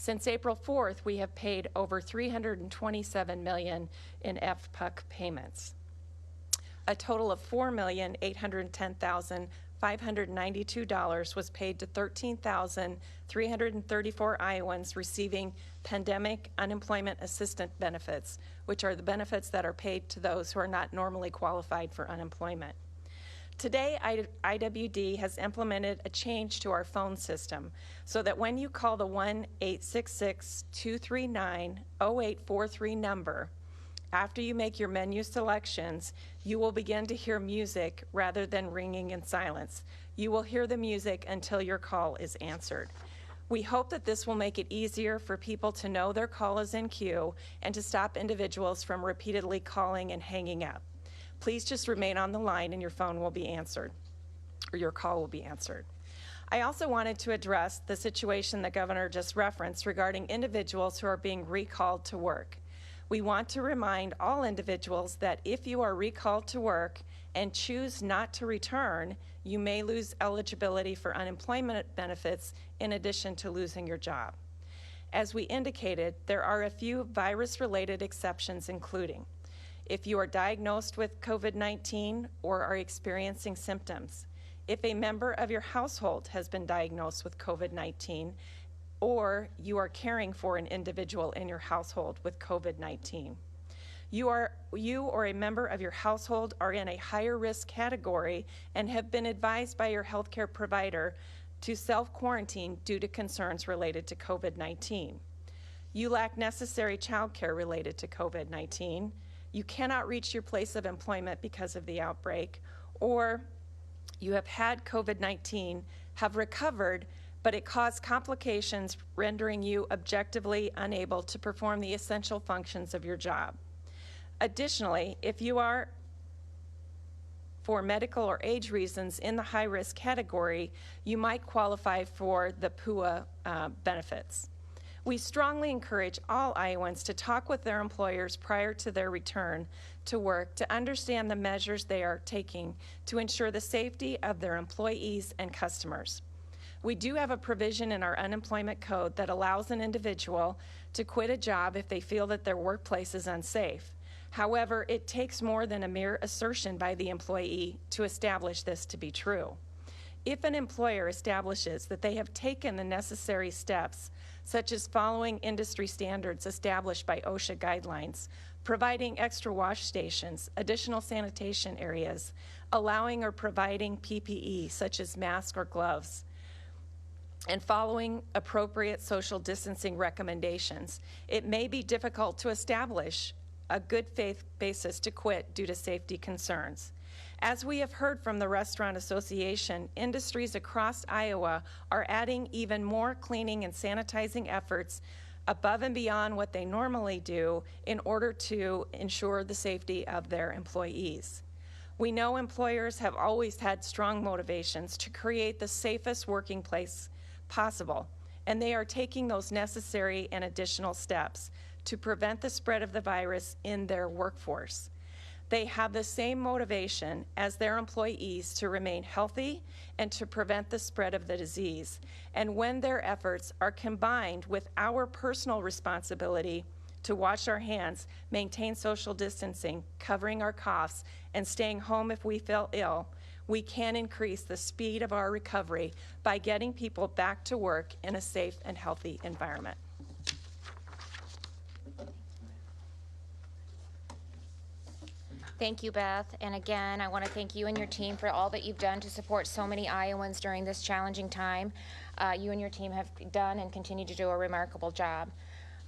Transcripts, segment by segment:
Since April 4th, we have paid over $327 million in FPUC payments. A total of $4,810,592 was paid to 13,334 Iowans receiving pandemic unemployment assistance benefits, which are the benefits that are paid to those who are not normally qualified for unemployment. Today, IWD has implemented a change to our phone system so that when you call the 1-866-239-0843 number, after you make your menu selections, you will begin to hear music rather than ringing in silence. You will hear the music until your call is answered. We hope that this will make it easier for people to know their call is in queue and to stop individuals from repeatedly calling and hanging up. Please just remain on the line and your phone will be answered, or your call will be answered. I also wanted to address the situation the governor just referenced regarding individuals who are being recalled to work. We want to remind all individuals that if you are recalled to work and choose not to return, you may lose eligibility for unemployment benefits in addition to losing your job. As we indicated, there are a few virus-related exceptions, including if you are diagnosed with COVID-19 or are experiencing symptoms, if a member of your household has been diagnosed with COVID-19, or you are caring for an individual in your household with COVID-19. You or a member of your household are in a higher risk category and have been advised by your healthcare provider to self-quarantine due to concerns related to COVID-19. You lack necessary child care related to COVID-19. You cannot reach your place of employment because of the outbreak, or you have had COVID-19, have recovered, but it caused complications rendering you objectively unable to perform the essential functions of your job. Additionally, if you are for medical or age reasons in the high-risk category, you might qualify for the PUA benefits. We strongly encourage all Iowans to talk with their employers prior to their return to work to understand the measures they are taking to ensure the safety of their employees and customers. We do have a provision in our unemployment code that allows an individual to quit a job if they feel that their workplace is unsafe. However, it takes more than a mere assertion by the employee to establish this to be true. If an employer establishes that they have taken the necessary steps, such as following industry standards established by OSHA guidelines, providing extra wash stations, additional sanitation areas, allowing or providing PPE, such as masks or gloves, and following appropriate social distancing recommendations, it may be difficult to establish a good faith basis to quit due to safety concerns. As we have heard from the Restaurant Association, industries across Iowa are adding even more cleaning and sanitizing efforts above and beyond what they normally do in order to ensure the safety of their employees. We know employers have always had strong motivations to create the safest working place possible, and they are taking those necessary and additional steps to prevent the spread of the virus in their workforce. They have the same motivation as their employees to remain healthy and to prevent the spread of the disease. And when their efforts are combined with our personal responsibility to wash our hands, maintain social distancing, covering our coughs, and staying home if we feel ill, we can increase the speed of our recovery by getting people back to work in a safe and healthy environment. Thank you, Beth. And again, I want to thank you and your team for all that you've done to support so many Iowans during this challenging time. You and your team have done and continue to do a remarkable job.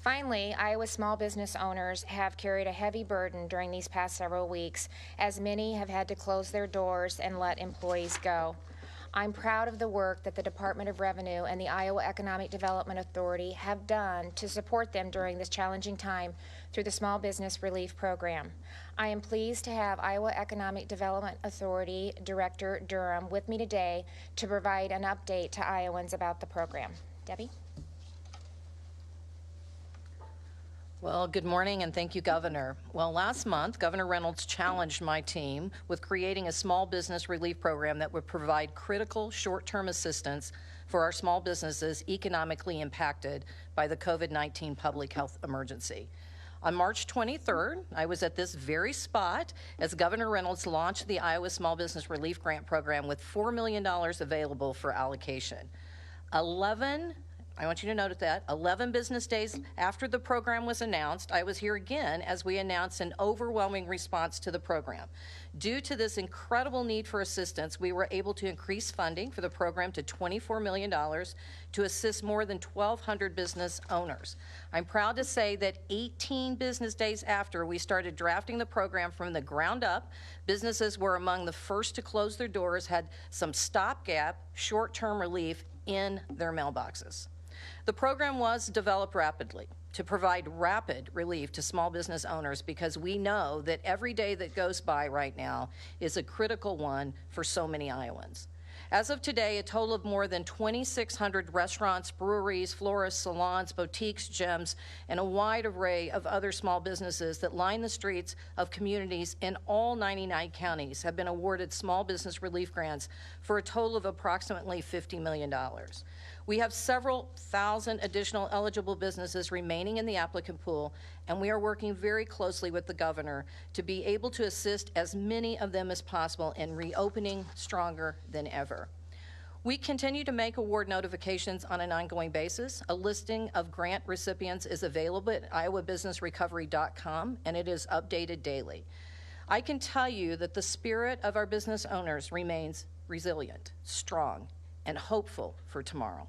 Finally, Iowa small business owners have carried a heavy burden during these past several weeks, as many have had to close their doors and let employees go. I'm proud of the work that the Department of Revenue and the Iowa Economic Development Authority have done to support them during this challenging time through the Small Business Relief Program. I am pleased to have Iowa Economic Development Authority Director Durham with me today to provide an update to Iowans about the program. Debbie? Well, good morning and thank you, Governor. Well, last month, Governor Reynolds challenged my team with creating a small business relief program that would provide critical short-term assistance for our small businesses economically impacted by the COVID-19 public health emergency. On March 23rd, I was at this very spot as Governor Reynolds launched the Iowa Small Business Relief Grant Program with $4 million available for allocation. I want you to note that 11 business days after the program was announced, I was here again as we announced an overwhelming response to the program. Due to this incredible need for assistance, we were able to increase funding for the program to $24 million to assist more than 1,200 business owners. I'm proud to say that 18 business days after we started drafting the program from the ground up, businesses were among the first to close their doors, had some stopgap, short-term relief in their mailboxes. The program was developed rapidly to provide rapid relief to small business owners because we know that every day that goes by right now is a critical one for so many Iowans. As of today, a total of more than 2,600 restaurants, breweries, florists, salons, boutiques, gyms, and a wide array of other small businesses that line the streets of communities in all 99 counties have been awarded small business relief grants for a total of approximately $50 million. We have several thousand additional eligible businesses remaining in the applicant pool, and we are working very closely with the governor to be able to assist as many of them as possible in reopening stronger than ever. We continue to make award notifications on an ongoing basis. A listing of grant recipients is available at iowabusinessrecovery.com, and it is updated daily. I can tell you that the spirit of our business owners remains resilient, strong, and hopeful for tomorrow.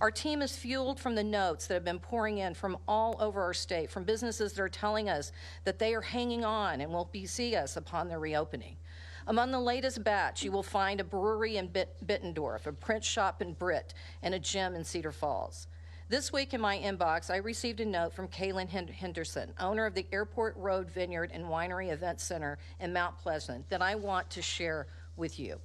Our team is fueled from the notes that have been pouring in from all over our state, from businesses that are telling us that they are hanging on and will see us upon their reopening. Among the latest batch, you will find a brewery in Bittendorf, a print shop in Britt, and a gym in Cedar Falls. This week in my inbox, I received a note from Kaylin Henderson, owner of the Airport Road Vineyard and Winery Event Center in Mount Pleasant, that I want to share with you.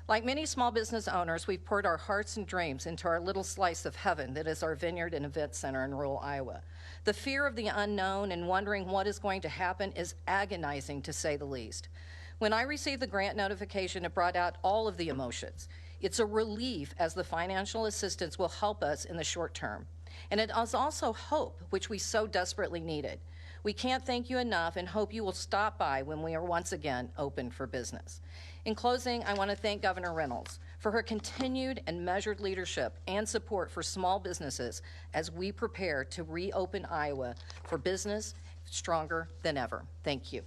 Like many small business owners, we've poured our hearts and dreams into our little slice of heaven that is our vineyard and event center in rural Iowa. The fear of the unknown and wondering what is going to happen is agonizing, to say the least. When I received the grant notification, it brought out all of the emotions. It's a relief, as the financial assistance will help us in the short term. And it is also hope, which we so desperately needed. We can't thank you enough and hope you will stop by when we are once again open for business. In closing, I want to thank Governor Reynolds for her continued and measured leadership and support for small businesses as we prepare to reopen Iowa for business stronger than ever. Thank you.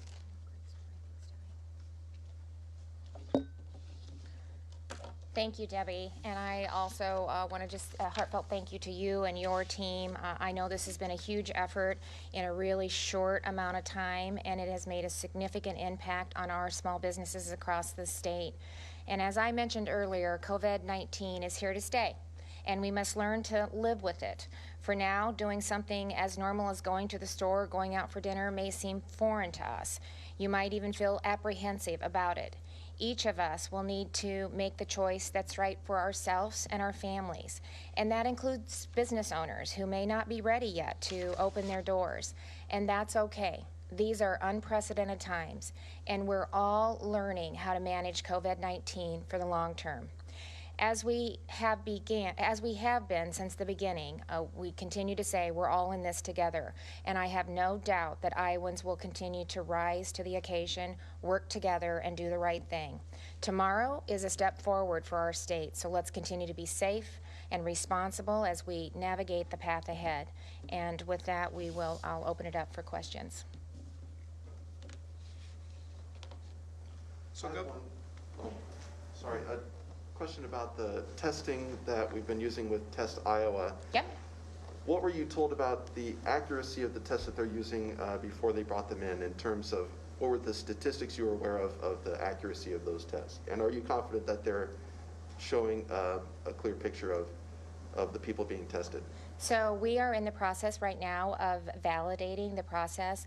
Thank you, Debbie. And I also want to just a heartfelt thank you to you and your team. I know this has been a huge effort in a really short amount of time, and it has made a significant impact on our small businesses across the state. And as I mentioned earlier, COVID-19 is here to stay, and we must learn to live with it. For now, doing something as normal as going to the store or going out for dinner may seem foreign to us. You might even feel apprehensive about it. Each of us will need to make the choice that's right for ourselves and our families. And that includes business owners who may not be ready yet to open their doors. And that's okay. These are unprecedented times, and we're all learning how to manage COVID-19 for the long term. As we have been since the beginning, we continue to say we're all in this together, and I have no doubt that Iowans will continue to rise to the occasion, work together, and do the right thing. Tomorrow is a step forward for our state, so let's continue to be safe and responsible as we navigate the path ahead. And with that, I'll open it up for questions. So sorry. Question about the testing that we've been using with Test Iowa. Yep. What were you told about the accuracy of the tests that they're using before they brought them in terms of what were the statistics you were aware of the accuracy of those tests? And are you confident that they're showing a clear picture of the people being tested? So we are in the process right now of validating the process.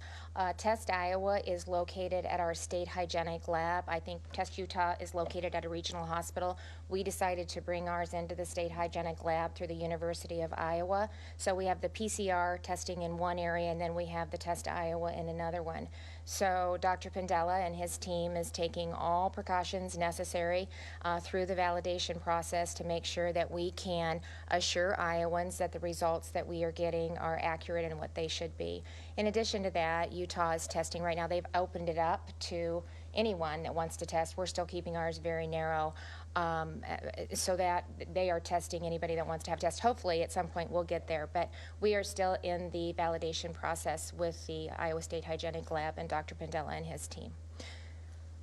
Test Iowa is located at our state hygienic lab. I think Test Utah is located at a regional hospital. We decided to bring ours into the state hygienic lab through the University of Iowa. So we have the PCR testing in one area, and then we have the Test Iowa in another one. So Dr. Pandela and his team is taking all precautions necessary through the validation process to make sure that we can assure Iowans that the results that we are getting are accurate and what they should be. In addition to that, Utah is testing right now. They've opened it up to anyone that wants to test. We're still keeping ours very narrow, so that they are testing anybody that wants to have a test. Hopefully at some point we'll get there, but we are still in the validation process with the Iowa State Hygienic Lab and Dr. Pandela and his team.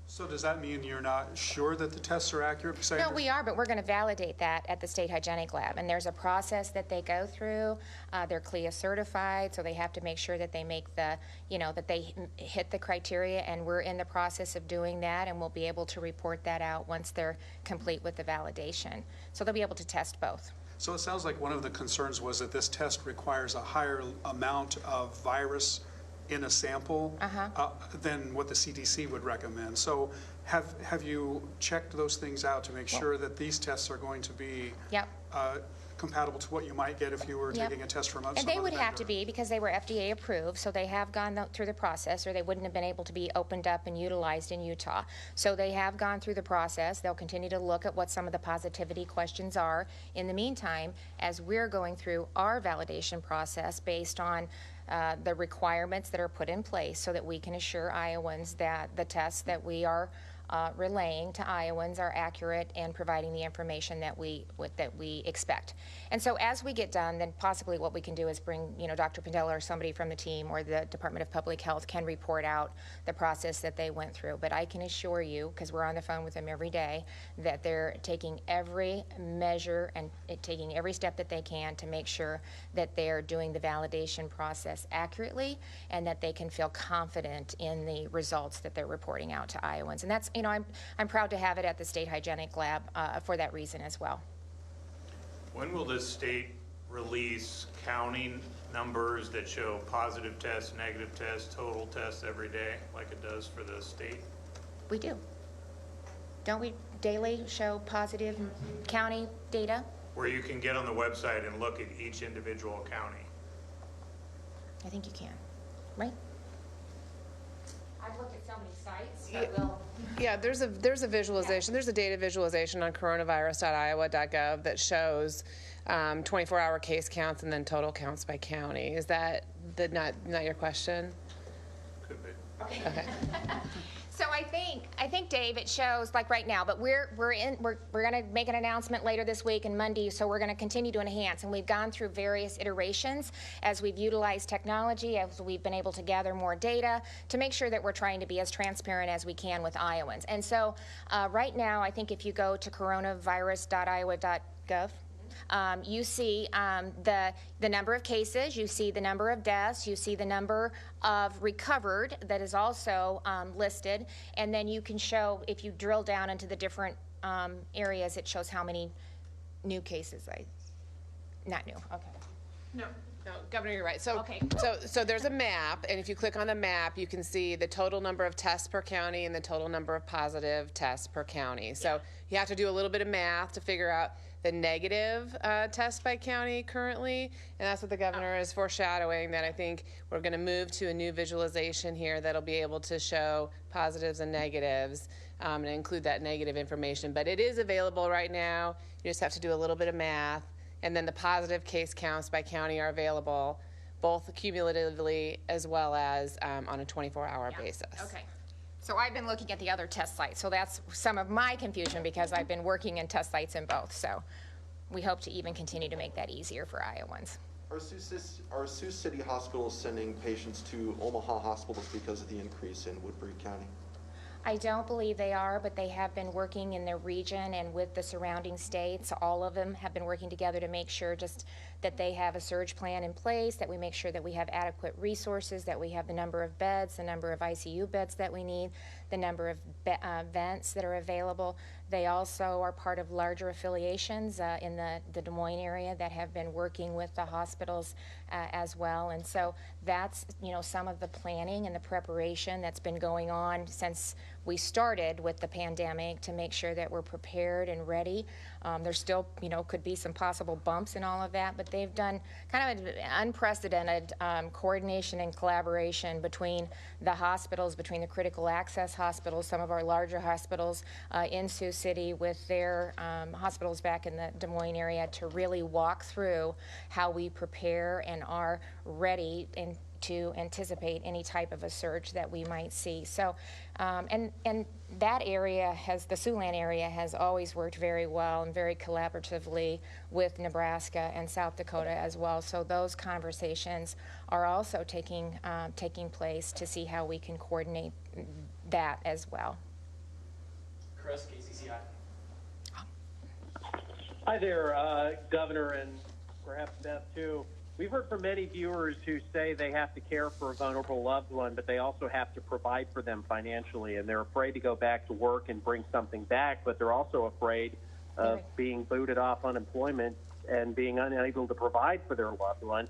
So does that mean you're not sure that the tests are accurate? Because No, we are, but we're going to validate that at the State Hygienic Lab. And there's a process that they go through. They're CLIA certified, so they have to make sure that they make the, that they hit the criteria, and we're in the process of doing that, and we'll be able to report that out once they're complete with the validation. So they'll be able to test both. So it sounds like one of the concerns was that this test requires a higher amount of virus in a sample than what the CDC would recommend. So have you checked those things out to make sure that these tests are going to be compatible to what you might get if you were taking a test from outside? And they would have to be, because they were FDA approved, so they have gone through the process, or they wouldn't have been able to be opened up and utilized in Utah. So they have gone through the process. They'll continue to look at what some of the positivity questions are. In the meantime, as we're going through our validation process based on the requirements that are put in place so that we can assure Iowans that the tests that we are relaying to Iowans are accurate and providing the information that we expect. And so as we get done, then possibly what we can do is bring, Dr. Pandela or somebody from the team or the Department of Public Health can report out the process that they went through. But I can assure you, because we're on the phone with them every day, that they're taking every measure and taking every step that they can to make sure that they're doing the validation process accurately and that they can feel confident in the results that they're reporting out to Iowans. And that's, I'm proud to have it at the State Hygienic Lab for that reason as well. When will the state release counting numbers that show positive tests, negative tests, total tests every day, like it does for the state? We do. Don't we daily show positive county data? Where you can get on the website and look at each individual county. I think you can, right? I've looked at so many sites, but we'll... Yeah, there's a visualization. There's a data visualization on coronavirus.iowa.gov that shows 24-hour case counts and then total counts by county. Is that not your question? Could be. Okay. So I think, Dave, it shows like right now, but we're going to make an announcement later this week and Monday, so we're going to continue to enhance. And we've gone through various iterations as we've utilized technology, as we've been able to gather more data to make sure that we're trying to be as transparent as we can with Iowans. And so right now, I think if you go to coronavirus.iowa.gov, you see the number of cases, you see the number of deaths, you see the number of recovered that is also listed, and then you can show, if you drill down into the different areas, it shows how many new cases. Not new, okay. No, Governor, you're right. So, Okay. so there's a map, and if you click on the map, you can see the total number of tests per county and the total number of positive tests per county. So you have to do a little bit of math to figure out the negative tests by county currently, and that's what the governor is foreshadowing, that I think we're going to move to a new visualization here that'll be able to show positives and negatives and include that negative information. But it is available right now. You just have to do a little bit of math. And then the positive case counts by county are available both cumulatively as well as on a 24-hour basis. Okay. So I've been looking at the other test sites, so that's some of my confusion because I've been working in test sites in both. So we hope to even continue to make that easier for Iowans. Are Sioux City hospitals sending patients to Omaha hospitals because of the increase in Woodbury County? I don't believe they are, but they have been working in their region and with the surrounding states. All of them have been working together to make sure just that they have a surge plan in place, that we make sure that we have adequate resources, that we have the number of beds, the number of ICU beds that we need, the number of vents that are available. They also are part of larger affiliations in the Des Moines area that have been working with the hospitals as well. And so that's, some of the planning and the preparation that's been going on since we started with the pandemic to make sure that we're prepared and ready. There still, could be some possible bumps in all of that, but they've done kind of an unprecedented coordination and collaboration between the hospitals, between the critical access hospitals, some of our larger hospitals in Sioux City with their hospitals back in the Des Moines area to really walk through how we prepare and are ready and to anticipate any type of a surge that we might see. So, and that area the Siouxland area has always worked very well and very collaboratively with Nebraska and South Dakota as well. So those conversations are also taking place to see how we can coordinate that as well. Chris, KCCI. Hi there, Governor, and perhaps Beth too. We've heard from many viewers who say they have to care for a vulnerable loved one, but they also have to provide for them financially, and they're afraid to go back to work and bring something back, but they're also afraid of being booted off unemployment and being unable to provide for their loved one.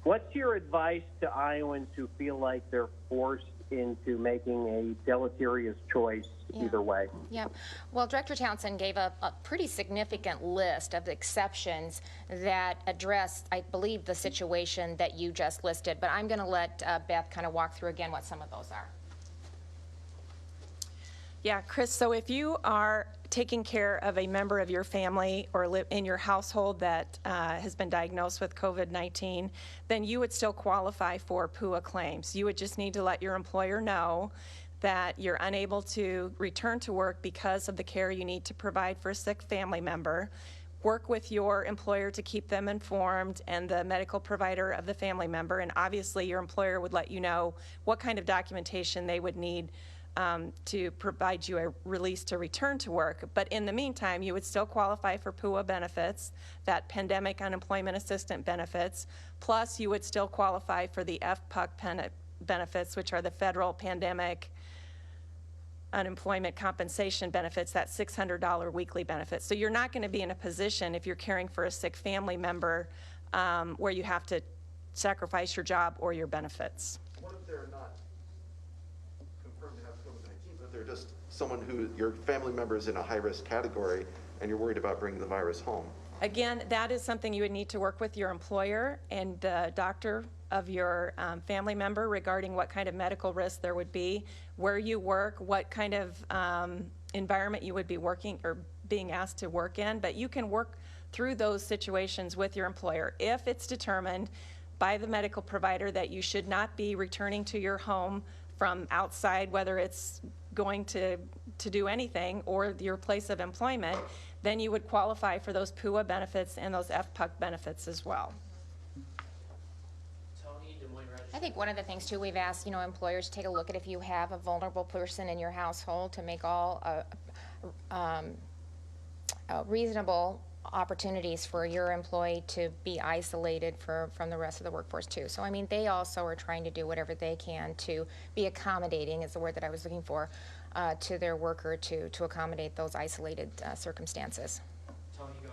What's your advice to Iowans who feel like they're forced into making a deleterious choice either way? Yeah. Well, Director Townsend gave a pretty significant list of exceptions that address, I believe, the situation that you just listed. But I'm going to let Beth kind of walk through again what some of those are. Yeah, Chris, so if you are taking care of a member of your family or live in your household that has been diagnosed with COVID-19, then you would still qualify for PUA claims. You would just need to let your employer know that you're unable to return to work because of the care you need to provide for a sick family member. Work with your employer to keep them informed and the medical provider of the family member, and obviously your employer would let you know what kind of documentation they would need to provide you a release to return to work. But in the meantime, you would still qualify for PUA benefits, that pandemic unemployment assistant benefits, plus you would still qualify for the FPUC benefits, which are the federal pandemic unemployment compensation benefits, that $600 weekly benefit. So you're not going to be in a position, if you're caring for a sick family member, where you have to sacrifice your job or your benefits. What if they're not confirmed to have COVID-19, but they're just someone who, your family member is in a high-risk category, and you're worried about bringing the virus home? Again, that is something you would need to work with your employer and the doctor of your family member regarding what kind of medical risk there would be, where you work, what kind of environment you would be working or being asked to work in. But you can work through those situations with your employer. If it's determined by the medical provider that you should not be returning to your home from outside, whether it's going to do anything or your place of employment, then you would qualify for those PUA benefits and those FPUC benefits as well. I think one of the things too, we've asked employers to take a look at if you have a vulnerable person in your household to make all reasonable opportunities for your employee to be isolated from the rest of the workforce too. So I mean, they also are trying to do whatever they can to be accommodating, is the word that I was looking for, to their worker to accommodate those isolated circumstances. Tony, go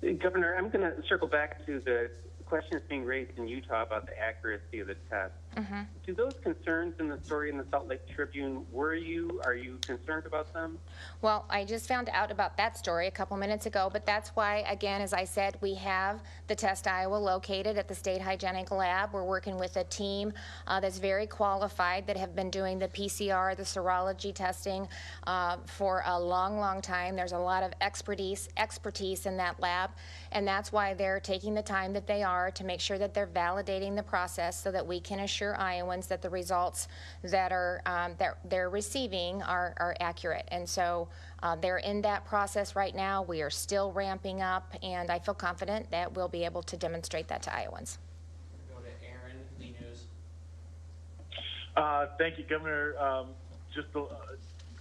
ahead. Governor, I'm going to circle back to the questions being raised in Utah about the accuracy of the test. Mm-hmm. Do those concerns in the story in the Salt Lake Tribune worry you? Are you concerned about them? Well, I just found out about that story a couple minutes ago, but that's why, again, as I said, we have the Test Iowa located at the State Hygienic Lab. We're working with a team that's very qualified that have been doing the PCR, the serology testing for a long, long time. There's a lot of expertise in that lab, and that's why they're taking the time that they are to make sure that they're validating the process so that we can assure Iowans that the results that are that they're receiving are accurate. And so they're in that process right now. We are still ramping up, and I feel confident that we'll be able to demonstrate that to Iowans. We'll go to Aaron, Lee News. Thank you, Governor. Just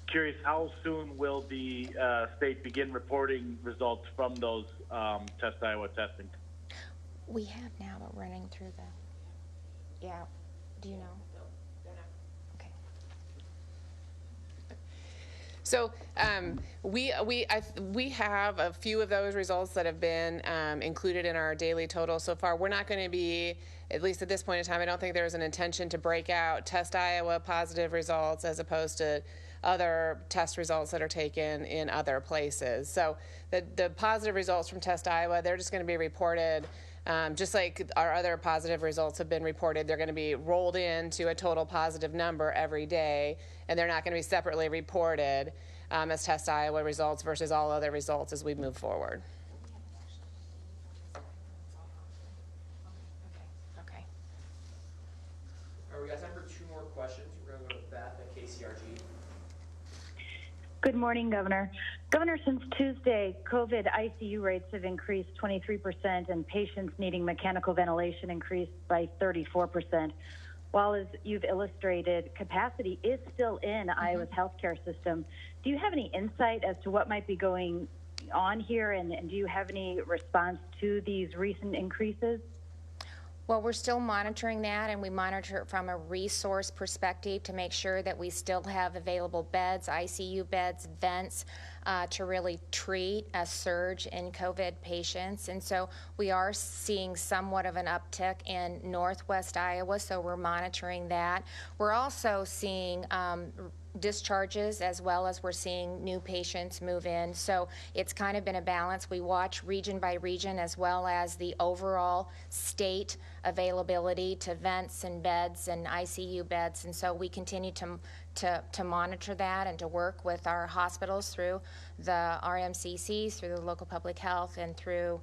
curious, how soon will the state begin reporting results from those Test Iowa testing? We have now, but running through the, yeah, do you know? No. Okay. So we have a few of those results that have been included in our daily total so far. We're not going to be, at least at this point in time, I don't think there's an intention to break out Test Iowa positive results as opposed to other test results that are taken in other places. So the positive results from Test Iowa, they're just going to be reported just like our other positive results have been reported. They're going to be rolled into a total positive number every day, and they're not going to be separately reported as Test Iowa results versus all other results as we move forward. Okay. All right, we got time for 2 more questions. We're going to go to Beth at KCRG. Good morning, Governor. Governor, since Tuesday, COVID ICU rates have increased 23% and patients needing mechanical ventilation increased by 34%. While, as you've illustrated, capacity is still in Iowa's healthcare system, do you have any insight as to what might be going on here, and do you have any response to these recent increases? Well, we're still monitoring that, and we monitor it from a resource perspective to make sure that we still have available beds, ICU beds, vents, to really treat a surge in COVID patients. And so we are seeing somewhat of an uptick in Northwest Iowa, so we're monitoring that. We're also seeing discharges as well as we're seeing new patients move in. So it's kind of been a balance. We watch region by region as well as the overall state availability to vents and beds and ICU beds. And so we continue to monitor that and to work with our hospitals through the RMCCs, through the local public health, and through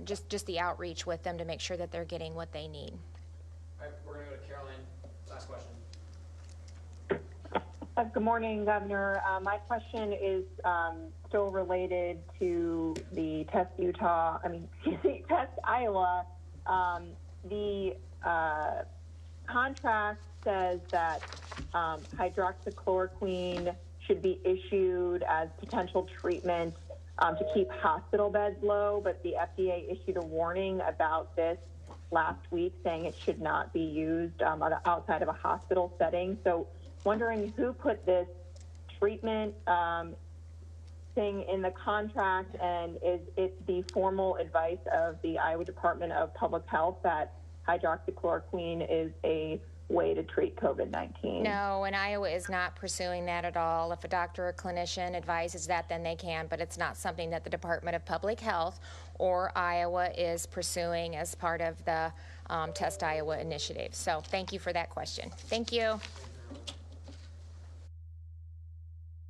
just the outreach with them to make sure that they're getting what they need. All right, we're going to go to Caroline. Last question. Good morning, Governor. My question is still related to the Test Iowa. The contract says that hydroxychloroquine should be issued as potential treatment to keep hospital beds low, but the FDA issued a warning about this last week saying it should not be used outside of a hospital setting. So wondering who put this treatment thing in the contract, and is it the formal advice of the Iowa Department of Public Health that hydroxychloroquine is a way to treat COVID-19? No, and Iowa is not pursuing that at all. If a doctor or clinician advises that, then they can, but it's not something that the Department of Public Health or Iowa is pursuing as part of the Test Iowa initiative. So thank you for that question. Thank you.